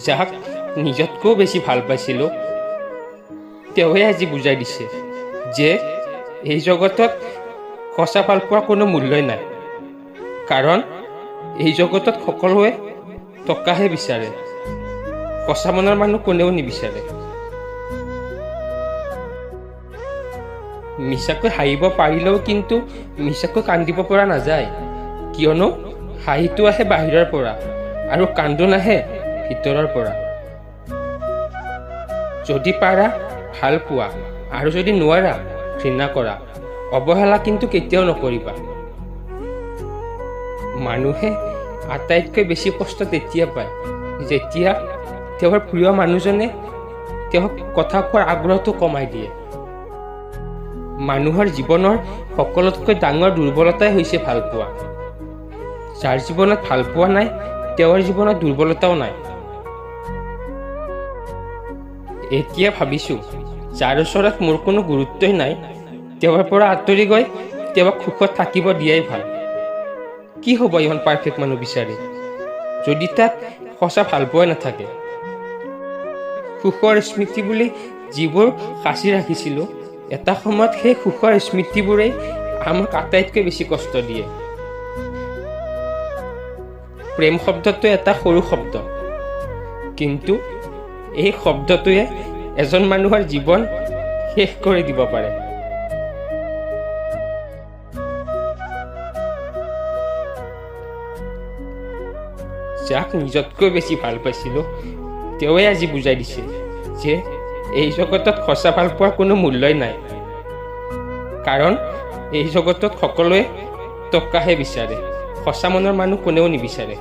যাক নিজতকৈও বেছি ভাল পাইছিলোঁ তেওঁৱে আজি বুজাই দিছে যে এই জগতত সঁচা ভাল পোৱাৰ কোনো মূল্যই নাই। কাৰণ এই জগতত সকলোৱে টকাহে বিচাৰে, সঁচা মনৰ মানুহ কোনেও নিবিচাৰে। মিছাকৈ হাঁহিব পাৰিলেও কিন্তু মিছাকৈ কান্দিব পৰা নাযায়, কিয়নো হাঁহিটো আহে বাহিৰৰ পৰা আৰু কান্দোন আহে ভিতৰৰ পৰা। যদি পাৰা ভাল পোৱা আৰু যদি নোৱাৰা ঘৃণা কৰা, অৱহেলা কিন্তু কেতিয়াও নকৰিবা। মানুহে আটাইতকৈ বেছি কষ্ট তেতিয়া পায় যেতিয়া তেওঁৰ প্ৰিয় মানুহজনে তেওঁক কথা কোৱাৰ আগ্ৰহটো কমাই দিয়ে। মানুহৰ জীৱনৰ সকলোতকৈ ডাঙৰ দুৰ্বলতাই হৈছে ভাল পোৱা। যাৰ জীৱনত ভাল পোৱা নাই তেওঁৰ জীৱনত দুৰ্বলতাও নাই। এতিয়া ভাবিছোঁ যাৰ ওচৰত মোৰ কোনো গুৰুত্বই নাই তেওঁৰ পৰা আঁতৰি গৈ তেওঁক সুখত থাকিব দিয়াই ভাল। কি হ'ব ইমান পাৰফেক্ট মানুহ বিচাৰি যদি তাত সঁচা ভাল পোৱাই নাথাকে। সুখৰ স্মৃতি বুলি যিবোৰ সাঁচি ৰাখিছিলোঁ, এটা সময়ত সেই সুখৰ স্মৃতিবোৰেই আমাক আটাইতকৈ বেছি কষ্ট দিয়ে। প্ৰেম শব্দটো এটা সৰু শব্দ, কিন্তু এই শব্দটোৱে এজন মানুহৰ জীৱন শেষ কৰি দিব পাৰে। যাক নিজতকৈ বেছি ভাল পাইছিলোঁ তেওঁৱে আজি বুজাই দিছে যে এই জগতত সঁচা ভাল পোৱাৰ কোনো মূল্যই নাই। কাৰণ এই জগতত সকলোৱে টকাহে বিচাৰে, সঁচা মনৰ মানুহ কোনেও নিবিচাৰে।